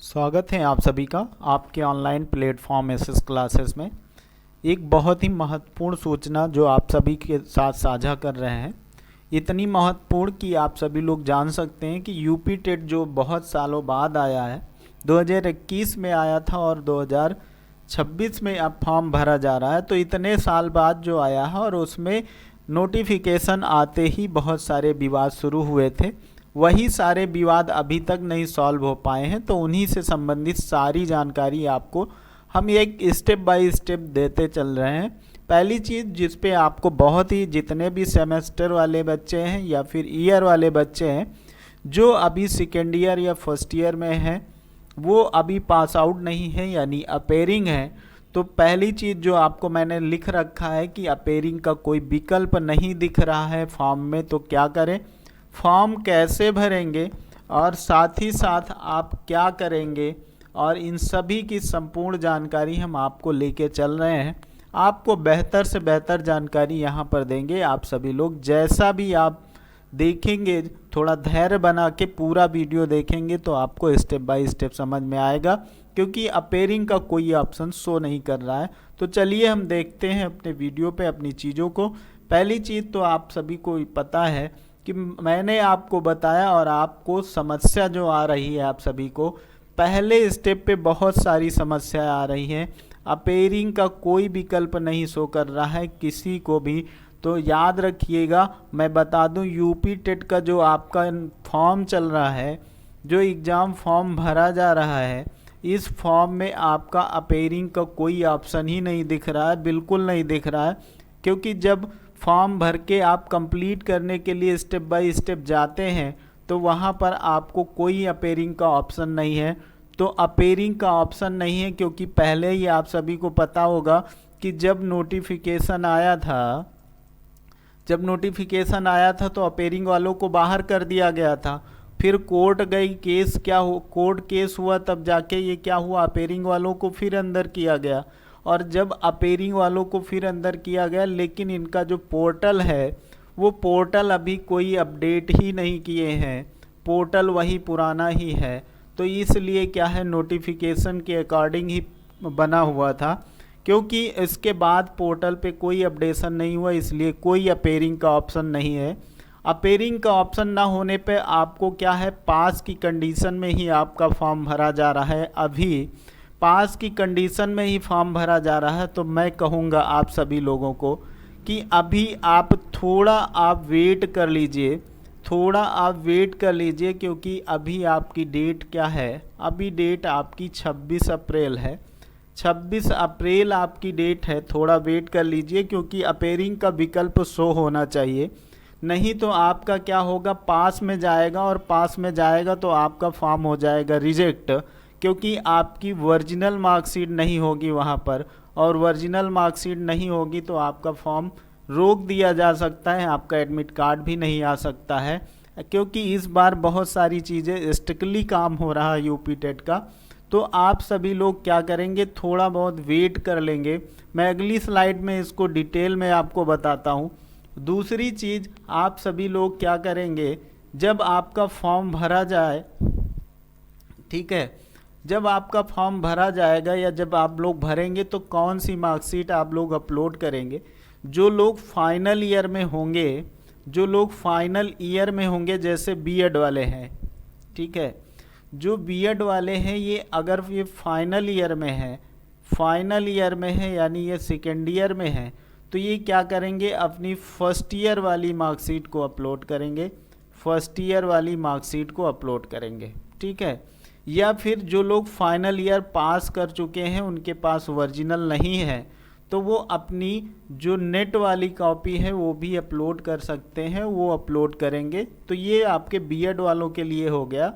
स्वागत है आप सभी का आपके ऑनलाइन प्लेटफॉर्म एसएस क्लासेस में। एक बहुत ही महत्वपूर्ण सूचना जो आप सभी के साथ साझा कर रहे हैं, इतनी महत्वपूर्ण कि आप सभी लोग जान सकते हैं कि यूपी टेट जो बहुत सालों बाद आया है, 2021 में आया था और 2026 में अब फॉर्म भरा जा रहा है। तो इतने साल बाद जो आया है और उसमें नोटिफिकेशन आते ही बहुत सारे विवाद शुरू हुए थे। वही सारे विवाद अभी तक नहीं सॉल्व हो पाए हैं, तो उन्हीं से संबंधित सारी जानकारी आपको हम एक स्टेप बाय स्टेप देते चल रहे हैं। पहली चीज़ जिस पे आपको बहुत ही जितने भी सेमेस्टर वाले बच्चे हैं या फिर ईयर वाले बच्चे हैं जो अभी सेकेंड ईयर या फर्स्ट ईयर में हैं, वो अभी पास आउट नहीं है यानी अपेयरिंग है, तो पहली चीज़ जो आपको मैंने लिख रखा है कि अपेयरिंग का कोई विकल्प नहीं दिख रहा है फॉर्म में, तो क्या करें, फॉर्म कैसे भरेंगे और साथ ही साथ आप क्या करेंगे, और इन सभी की संपूर्ण जानकारी हम आपको लेके चल रहे हैं। आपको बेहतर से बेहतर जानकारी यहाँ पर देंगे। आप सभी लोग जैसा भी आप देखेंगे, थोड़ा धैर्य बना के पूरा वीडियो देखेंगे तो आपको स्टेप बाय स्टेप समझ में आएगा, क्योंकि अपेयरिंग का कोई ऑप्शन शो नहीं कर रहा है। तो चलिए हम देखते हैं अपने वीडियो पे अपनी चीज़ों को। पहली चीज़ तो आप सभी को पता है कि मैंने आपको बताया और आपको समस्या जो आ रही है, आप सभी को पहले स्टेप पे बहुत सारी समस्याएं आ रही हैं। अपेयरिंग का कोई विकल्प नहीं शो कर रहा है किसी को भी। तो याद रखिएगा, मैं बता दूं, यूपी टेट का जो आपका फॉर्म चल रहा है, जो एग्ज़ाम फॉर्म भरा जा रहा है, इस फॉर्म में आपका अपेयरिंग का कोई ऑप्शन ही नहीं दिख रहा है, बिल्कुल नहीं दिख रहा है। क्योंकि जब फॉर्म भर के आप कंप्लीट करने के लिए स्टेप बाय स्टेप जाते हैं तो वहाँ पर आपको कोई अपेयरिंग का ऑप्शन नहीं है। तो अपेयरिंग का ऑप्शन नहीं है क्योंकि पहले ही आप सभी को पता होगा कि जब नोटिफिकेशन आया था तो अपेयरिंग वालों को बाहर कर दिया गया था। फिर कोर्ट गई, कोर्ट केस हुआ, तब जाके ये क्या हुआ, अपेयरिंग वालों को फिर अंदर किया गया। और जब अपेयरिंग वालों को फिर अंदर किया गया, लेकिन इनका जो पोर्टल है वो पोर्टल अभी कोई अपडेट ही नहीं किए हैं, पोर्टल वही पुराना ही है। तो इसलिए क्या है, नोटिफिकेशन के अकॉर्डिंग ही बना हुआ था, क्योंकि इसके बाद पोर्टल पे कोई अपडेशन नहीं हुआ, इसलिए कोई अपेयरिंग का ऑप्शन नहीं है। अपेयरिंग का ऑप्शन ना होने पे आपको क्या है, पास की कंडीशन में ही आपका फॉर्म भरा जा रहा है। अभी पास की कंडीशन में ही फॉर्म भरा जा रहा है। तो मैं कहूँगा आप सभी लोगों को कि अभी आप थोड़ा वेट कर लीजिए, क्योंकि अभी आपकी डेट क्या है, अभी डेट आपकी 26 अप्रैल है। 26 अप्रैल आपकी डेट है। थोड़ा वेट कर लीजिए, क्योंकि अपेयरिंग का विकल्प शो होना चाहिए, नहीं तो आपका क्या होगा, पास में जाएगा और पास में जाएगा तो आपका फॉर्म हो जाएगा रिजेक्ट, क्योंकि आपकी ओरिजिनल मार्कशीट नहीं होगी वहाँ पर, और ओरिजिनल मार्कशीट नहीं होगी तो आपका फॉर्म रोक दिया जा सकता है, आपका एडमिट कार्ड भी नहीं आ सकता है। क्योंकि इस बार बहुत सारी चीज़ें स्ट्रिक्टली काम हो रहा है यूपी टेट का। तो आप सभी लोग क्या करेंगे, थोड़ा बहुत वेट कर लेंगे। मैं अगली स्लाइड में इसको डिटेल में आपको बताता हूँ। दूसरी चीज़, आप सभी लोग क्या करेंगे, जब आपका फॉर्म भरा जाए, ठीक है, जब आपका फॉर्म भरा जाएगा या जब आप लोग भरेंगे तो कौन सी मार्कशीट आप लोग अपलोड करेंगे। जो लोग फाइनल ईयर में होंगे, जैसे बीएड वाले हैं, ठीक है, जो बीएड वाले हैं, ये अगर ये फाइनल ईयर में है यानी ये सेकेंड ईयर में है, तो ये क्या करेंगे, अपनी फर्स्ट ईयर वाली मार्कशीट को अपलोड करेंगे, ठीक है। या फिर जो लोग फाइनल ईयर पास कर चुके हैं, उनके पास ओरिजिनल नहीं है, तो वो अपनी जो नेट वाली कॉपी है वो भी अपलोड कर सकते हैं, वो अपलोड करेंगे। तो ये आपके बीएड वालों के लिए हो गया।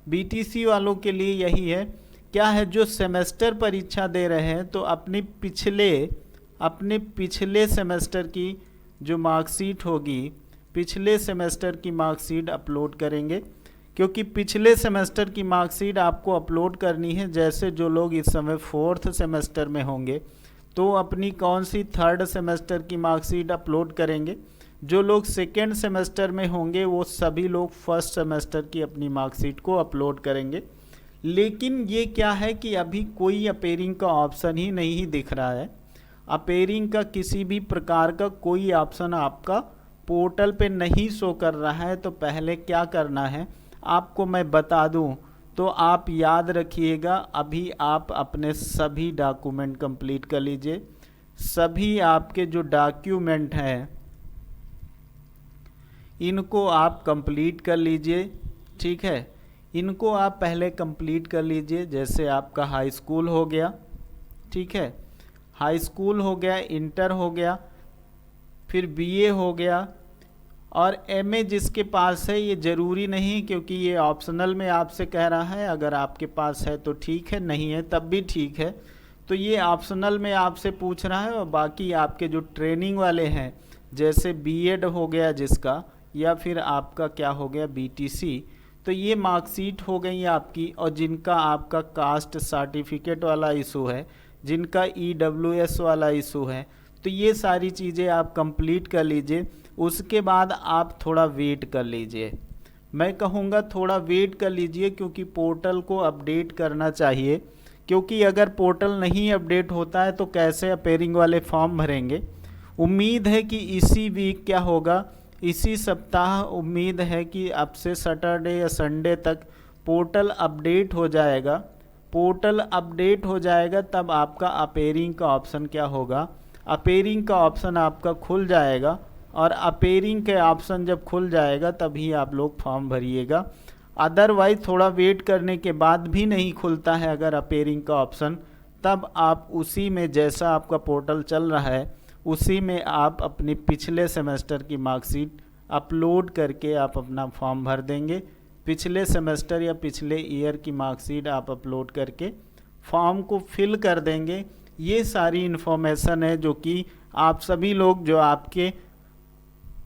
बीटीसी वालों के लिए यही है, क्या है, जो सेमेस्टर परीक्षा दे रहे हैं तो अपने पिछले सेमेस्टर की जो मार्कशीट होगी, पिछले सेमेस्टर की मार्कशीट अपलोड करेंगे, क्योंकि पिछले सेमेस्टर की मार्कशीट आपको अपलोड करनी है। जैसे जो लोग इस समय 4th सेमेस्टर में होंगे तो अपनी कौन सी 3rd सेमेस्टर की मार्कशीट अपलोड करेंगे। जो लोग 2nd सेमेस्टर में होंगे वो सभी लोग 1st सेमेस्टर की अपनी मार्कशीट को अपलोड करेंगे। लेकिन ये क्या है कि अभी कोई अपेयरिंग का ऑप्शन ही नहीं दिख रहा है। अपेयरिंग का किसी भी प्रकार का कोई ऑप्शन आपका पोर्टल पे नहीं शो कर रहा है। तो पहले क्या करना है आपको मैं बता दूं, तो आप याद रखिएगा, अभी आप अपने सभी डॉक्यूमेंट कंप्लीट कर लीजिए। सभी आपके जो डॉक्यूमेंट हैं इनको आप कंप्लीट कर लीजिए, ठीक है। इनको आप पहले कंप्लीट कर लीजिए। जैसे आपका हाई स्कूल हो गया, ठीक है, हाई स्कूल हो गया, इंटर हो गया, फिर बीए हो गया, और एमए जिसके पास है, ये ज़रूरी नहीं क्योंकि ये ऑप्शनल में आपसे कह रहा है। अगर आपके पास है तो ठीक है, नहीं है तब भी ठीक है। तो ये ऑप्शनल में आपसे पूछ रहा है। और बाकी आपके जो ट्रेनिंग वाले हैं, जैसे बीएड हो गया जिसका, या फिर आपका क्या हो गया बीटीसी, तो ये मार्कशीट हो गई आपकी। और जिनका आपका कास्ट सर्टिफिकेट वाला इशू है, जिनका ईडब्ल्यूएस वाला इशू है, तो ये सारी चीज़ें आप कंप्लीट कर लीजिए। उसके बाद आप थोड़ा वेट कर लीजिए। मैं कहूँगा थोड़ा वेट कर लीजिए क्योंकि पोर्टल को अपडेट करना चाहिए। क्योंकि अगर पोर्टल नहीं अपडेट होता है तो कैसे अपेयरिंग वाले फॉर्म भरेंगे। उम्मीद है कि इसी वीक क्या होगा, इसी सप्ताह उम्मीद है कि अब से सैटरडे या संडे तक पोर्टल अपडेट हो जाएगा। पोर्टल अपडेट हो जाएगा तब आपका अपेयरिंग का ऑप्शन क्या होगा, अपेयरिंग का ऑप्शन आपका खुल जाएगा। और अपेयरिंग के ऑप्शन जब खुल जाएगा तभी आप लोग फॉर्म भरिएगा। अदरवाइज थोड़ा वेट करने के बाद भी नहीं खुलता है अगर अपेयरिंग का ऑप्शन, तब आप उसी में जैसा आपका पोर्टल चल रहा है उसी में आप अपनी पिछले सेमेस्टर की मार्कशीट अपलोड करके आप अपना फॉर्म भर देंगे। पिछले सेमेस्टर या पिछले ईयर की मार्कशीट आप अपलोड करके फॉर्म को फिल कर देंगे। ये सारी इन्फॉर्मेशन है जो कि आप सभी लोग, जो आपके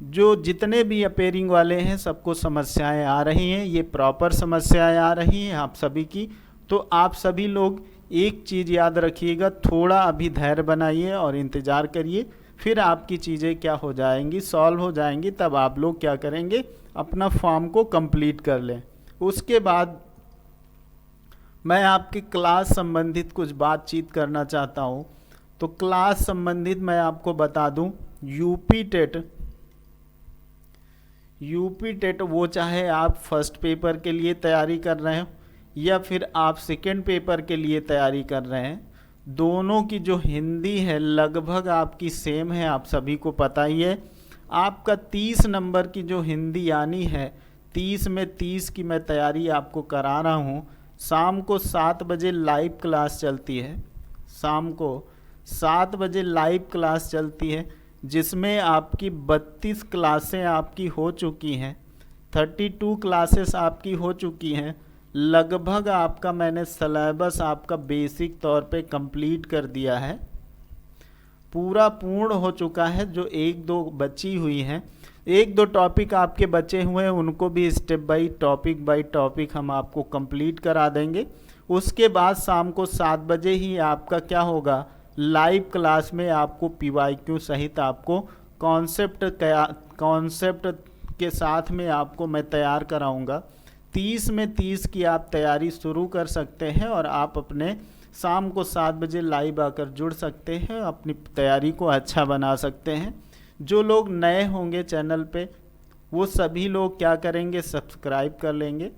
जो जितने भी अपेयरिंग वाले हैं, सबको समस्याएं आ रही हैं। ये प्रॉपर समस्याएं आ रही हैं आप सभी की। तो आप सभी लोग एक चीज़ याद रखिएगा, थोड़ा अभी धैर्य बनाइए और इंतज़ार करिए, फिर आपकी चीज़ें क्या हो जाएंगी, सॉल्व हो जाएंगी। तब आप लोग क्या करेंगे, अपना फॉर्म को कंप्लीट कर लें। उसके बाद मैं आपकी क्लास संबंधित कुछ बातचीत करना चाहता हूँ। तो क्लास संबंधित मैं आपको बता दूँ, यूपी टेट वो चाहे आप फर्स्ट पेपर के लिए तैयारी कर रहे हो या फिर आप सेकेंड पेपर के लिए तैयारी कर रहे हैं, दोनों की जो हिंदी है लगभग आपकी सेम है। आप सभी को पता ही है। आपका 30 नंबर की जो हिंदी आनी है, 30 में 30 की मैं तैयारी आपको करा रहा हूँ। शाम को 7 बजे लाइव क्लास चलती है, शाम को 7 बजे लाइव क्लास चलती है, जिसमें आपकी 32 क्लासें आपकी हो चुकी हैं, 32 क्लासेस आपकी हो चुकी हैं। लगभग आपका मैंने सिलेबस आपका बेसिक तौर पे कंप्लीट कर दिया है, पूरा पूर्ण हो चुका है। जो एक दो बची हुई हैं, एक दो टॉपिक आपके बचे हुए हैं, उनको भी स्टेप बाय टॉपिक हम आपको कंप्लीट करा देंगे। उसके बाद शाम को 7 बजे ही आपका क्या होगा, लाइव क्लास में आपको पीवाईक्यू सहित आपको कॉन्सेप्ट के साथ में आपको मैं तैयार कराऊंगा। 30 में 30 की आप तैयारी शुरू कर सकते हैं और आप अपने शाम को 7 बजे लाइव आकर जुड़ सकते हैं, अपनी तैयारी को अच्छा बना सकते हैं। जो लोग नए होंगे चैनल पे वो सभी लोग क्या करेंगे, सब्सक्राइब कर लेंगे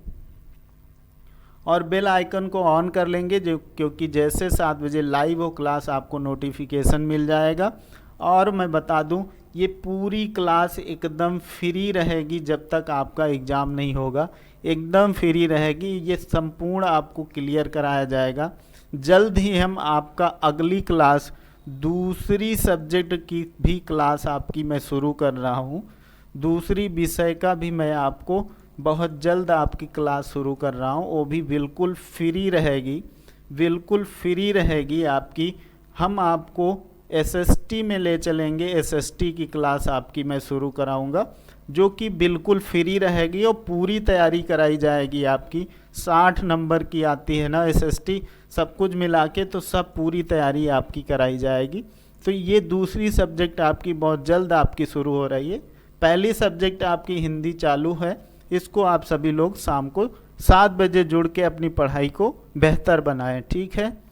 और बेल आइकन को ऑन कर लेंगे, जो क्योंकि जैसे 7 बजे लाइव हो क्लास आपको नोटिफिकेशन मिल जाएगा। और मैं बता दूं, ये पूरी क्लास एकदम फ्री रहेगी जब तक आपका एग्ज़ाम नहीं होगा, एकदम फ्री रहेगी। ये संपूर्ण आपको क्लियर कराया जाएगा। जल्द ही हम आपका अगली क्लास, दूसरी सब्जेक्ट की भी क्लास आपकी मैं शुरू कर रहा हूँ, दूसरी विषय का भी मैं आपको बहुत जल्द आपकी क्लास शुरू कर रहा हूँ। वो भी बिल्कुल फ्री रहेगी, बिल्कुल फ्री रहेगी आपकी। हम आपको एसएसटी में ले चलेंगे, एसएसटी की क्लास आपकी मैं शुरू कराऊंगा जो कि बिल्कुल फ्री रहेगी और पूरी तैयारी कराई जाएगी आपकी। 60 नंबर की आती है ना एसएसटी, सब कुछ मिला के तो सब पूरी तैयारी आपकी कराई जाएगी। तो ये दूसरी सब्जेक्ट आपकी बहुत जल्द आपकी शुरू हो रही है। पहली सब्जेक्ट आपकी हिंदी चालू है, इसको आप सभी लोग शाम को 7 बजे जुड़ के अपनी पढ़ाई को बेहतर बनाएं। ठीक है।